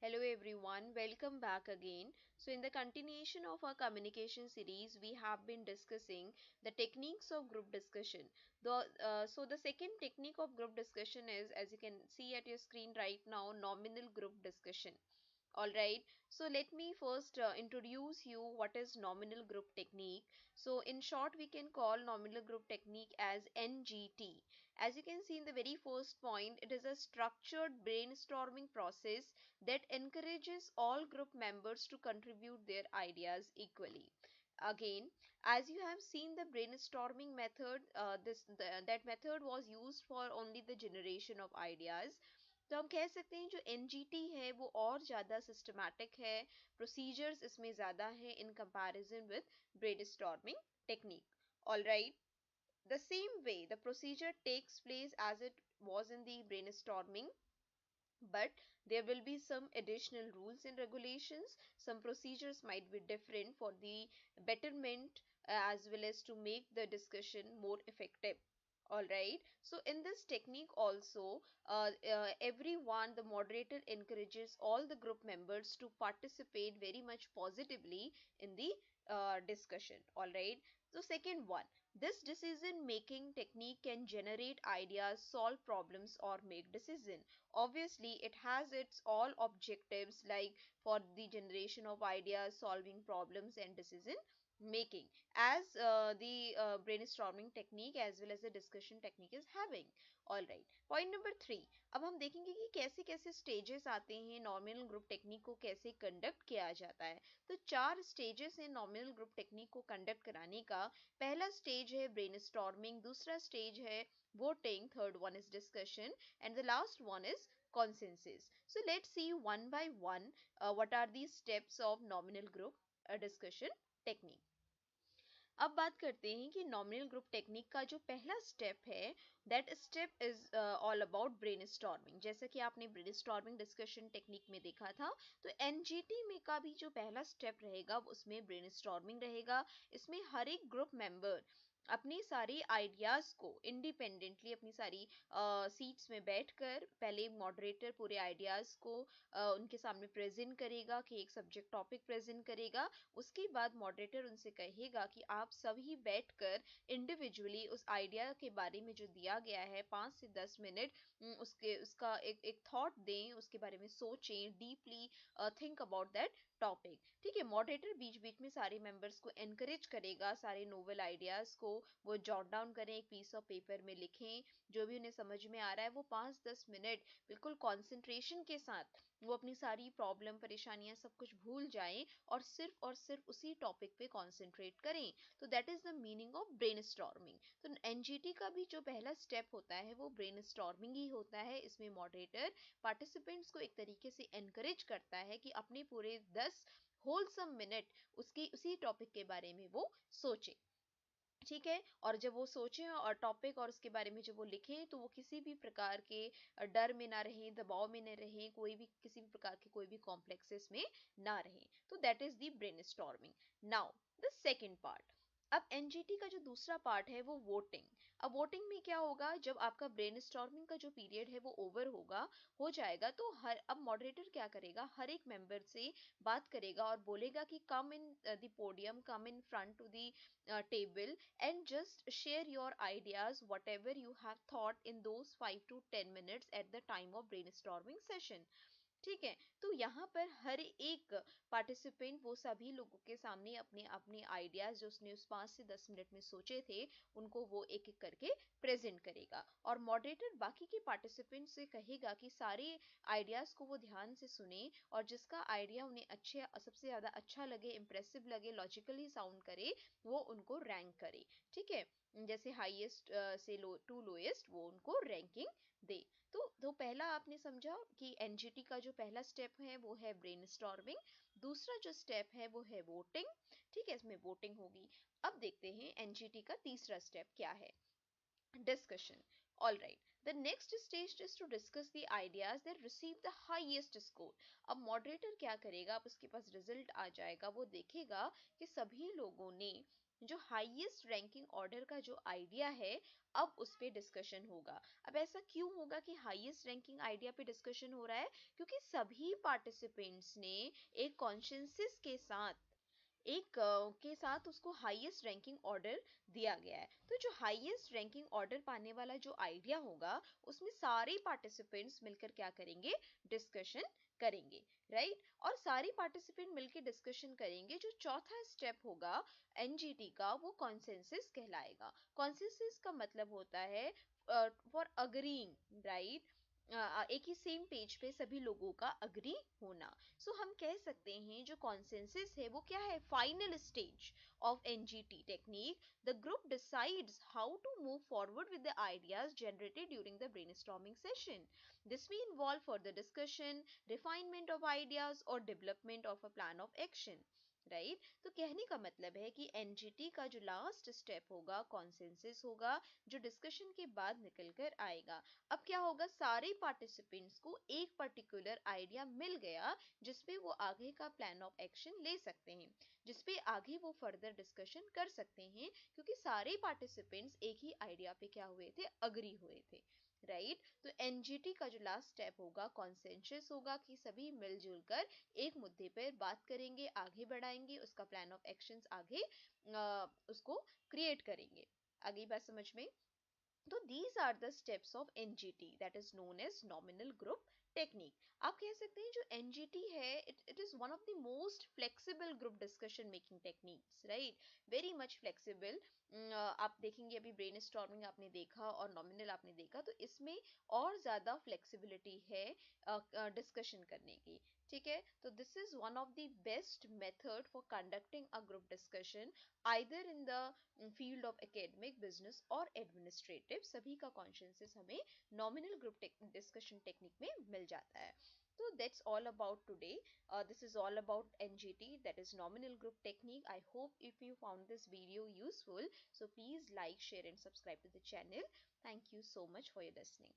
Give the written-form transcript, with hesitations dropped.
Hello everyone, welcome back again. So in the continuation of our communication series, we have been discussing the techniques of group discussion. So the second technique of group discussion is, as you can see at your screen right now, nominal group discussion. Alright, so let me first introduce you what is nominal group technique. So in short, we can call nominal group technique as NGT. As you can see in the very first point, it is a structured brainstorming process that encourages all group members to contribute their ideas equally. Again, as you have seen the brainstorming method, that method was used for only the generation of ideas. तो हम कह सकते हैं जो NGT है वो और ज़्यादा सिस्टमैटिक है, प्रोसीजर्स इसमें ज़्यादा है in comparison with brainstorming technique. All right, the same way the procedure takes place as it was in the brainstorming, but there will be some additional rules and regulations. Some procedures might be different for the betterment as well as to make the discussion more effective. All right, so in this technique also, everyone, the moderator encourages all the group members to participate very much positively in the discussion. All right, so second one, this decision making technique can generate ideas, solve problems, or make decision. Obviously it has its all objectives, like for the generation of ideas, solving problems, and decision making, as the brainstorming technique as well as the discussion technique is having. All right, point number 3, अब हम देखेंगे कि कैसे कैसे stages आते हैं, nominal group technique को कैसे कंडक्ट किया जाता है. तो 4 स्टेजेस हैं नॉमिनल ग्रुप टेक्निक को कंडक्ट कराने का. पहला स्टेज है ब्रेनस्टॉर्मिंग, दूसरा स्टेज है voting, third one is discussion, and the last one is consensus. So let's see one by one what are the steps of nominal group discussion technique. अब बात करते हैं कि नॉमिनल ग्रुप टेक्निक का जो पहला स्टेप है, that step is all about brainstorming. जैसा कि आपने ब्रेनस्टॉर्मिंग डिस्कशन टेक्निक में देखा था, तो एनजीटी में का भी जो पहला स्टेप रहेगा उसमें ब्रेनस्टॉर्मिंग रहेगा. इसमें हर एक ग्रुप मेंबर अपनी सारी आइडियाज को इंडिपेंडेंटली अपनी सारी सीट्स में बैठकर पहले मॉडरेटर पूरे आइडियाज को उनके सामने प्रेजेंट करेगा, कि एक सब्जेक्ट टॉपिक प्रेजेंट करेगा. उसके बाद मॉडरेटर उनसे कहेगा कि आप सभी बैठकर इंडिविजुअली उस आइडिया के बारे में जो दिया गया है 5 से 10 मिनट उसके उसका एक थॉट दें, उसके बारे में सोचें, deeply think about that topic. ठीक है, मॉडरेटर बीच बीच में सारे मेंबर्स को एनकरेज करेगा, सारे नोवेल आइडियाज को वो जॉट डाउन करें, एक पीस ऑफ पेपर में लिखें, जो भी उन्हें समझ में आ रहा है वो 5-10 मिनट बिल्कुल कॉन्सेंट्रेशन के साथ वो अपनी सारी प्रॉब्लम परेशानियां सब कुछ भूल जाएं और सिर्फ उसी टॉपिक पे कॉन्सेंट्रेट करें. तो that is the meaning of brainstorming. तो एनजीटी का भी जो पहला स्टेप होता है वो ब्रेनस्टॉर्मिंग ही होता है. इसमें मॉडरेटर पार्टिसिपेंट्स को एक तरीके से एनकरेज करता है कि अपने पूरे 10 होलसम मिनट उसकी उसी टॉपिक के बारे में वो सोचे. ठीक है, और जब वो सोचें और टॉपिक और उसके बारे में जब वो लिखें, तो वो किसी भी प्रकार के डर में ना रहें, दबाव में न रहें, कोई भी किसी भी प्रकार के कोई भी कॉम्प्लेक्सेस में ना रहें. तो that is the brainstorming. Now the second part. अब एनजीटी का जो दूसरा पार्ट है वो वोटिंग. अब वोटिंग में क्या होगा, जब आपका ब्रेनस्टॉर्मिंग का जो पीरियड है वो ओवर होगा, हो जाएगा, तो हर अब मॉडरेटर क्या करेगा, हर एक मेंबर से बात करेगा और बोलेगा कि come in the podium, come in front to the table, and just share your ideas whatever you have thought in those 5 to 10 minutes at the time of brainstorming session. ठीक है, तो यहाँ पर हर एक पार्टिसिपेंट वो सभी लोगों के सामने अपने अपने आइडियाज जो उसने उस 5 से 10 मिनट में सोचे थे उनको वो एक एक करके प्रेजेंट करेगा, और मॉडरेटर बाकी के पार्टिसिपेंट से कहेगा कि सारे आइडियाज को वो ध्यान से सुने, और जिसका आइडिया उन्हें अच्छे सबसे ज्यादा अच्छा लगे, इम्प्रेसिव लगे, लॉजिकली साउंड करे, वो उनको रैंक करे. ठीक है, जैसे हाईएस्ट से लो टू लोएस्ट वो उनको रैंकिंग दे. तो पहला आपने समझा कि एनजीटी का जो पहला स्टेप है वो है ब्रेनस्टॉर्मिंग. दूसरा जो स्टेप है वो है वोटिंग. ठीक है, इसमें वोटिंग होगी. अब देखते हैं एनजीटी का तीसरा स्टेप क्या है, discussion. All right, the next stage is to discuss the ideas that receive the highest score. अब मॉडरेटर क्या करेगा, अब उसके पास रिजल्ट आ जाएगा, वो देखेगा कि सभी लोगों ने जो हाईएस्ट रैंकिंग ऑर्डर का जो आइडिया है अब उस पे डिस्कशन होगा। अब ऐसा क्यों होगा कि हाईएस्ट रैंकिंग आइडिया पे डिस्कशन हो रहा है? क्योंकि सभी पार्टिसिपेंट्स ने एक कॉन्सेंसस के साथ उसको हाईएस्ट रैंकिंग ऑर्डर दिया गया है। तो जो हाईएस्ट रैंकिंग ऑर्डर पाने वाला जो आइडिया होगा उसमें सारे पार्टिसिपेंट्स मिलकर क्या करेंगे? डिस्कशन करेंगे, राइट? और सारे पार्टिसिपेंट मिलकर डिस्कशन करेंगे। जो चौथा स्टेप होगा एनजीटी का वो कॉन्सेंसस कहलाएगा। कॉन्सेंसस का मतलब होता है फॉर अग्रीइंग, राइट? एक ही सेम पेज पे सभी लोगों का अग्री होना। सो हम कह सकते हैं जो कॉन्सेंसस है वो क्या है? Final stage of NGT technique. The group decides how to move forward with the ideas generated during the brainstorming session. This may involve further discussion, refinement of ideas और development of a plan of action, right? तो कहने का मतलब है कि NGT का जो last step होगा कॉन्सेंसस होगा, जो डिस्कशन के बाद निकल कर आएगा। अब क्या होगा? सारे पार्टिसिपेंट्स को एक पर्टिकुलर आइडिया मिल गया जिसपे वो आगे का प्लान ऑफ एक्शन ले सकते हैं, जिसपे आगे वो फर्दर डिस्कशन कर सकते हैं, क्योंकि सारे पार्टिसिपेंट्स एक ही आइडिया पे क्या हुए थे? अग्री हुए थे, राइट? तो एनजीटी का जो लास्ट स्टेप होगा कॉन्सेंसस होगा कि सभी मिलजुल कर एक मुद्दे पर बात करेंगे, आगे बढ़ाएंगे, उसका प्लान ऑफ एक्शंस आगे उसको क्रिएट करेंगे। आगे बात समझ में? तो these are the steps of NGT, that is known as nominal group technique. आप कह सकते हैं जो NGT है it is one of the most flexible group discussion making techniques, right? Very much flexible. आप देखेंगे अभी ब्रेनस्टॉर्मिंग आपने देखा और नॉमिनल आपने देखा, तो इसमें और ज़्यादा फ्लेक्सिबिलिटी है डिस्कशन करने की, ठीक है? तो this is one of the best method for conducting a group discussion either in the field of academic, business और एडमिनिस्ट्रेटिव। सभी का कॉन्सेंसस हमें नॉमिनल ग्रुप डिस्कशन टेक्निक में मिल जाता है। So that's all about today. This is all about NGT, that is nominal group technique. I hope if you found this video useful, so please like, share and subscribe to the channel. Thank you so much for your listening.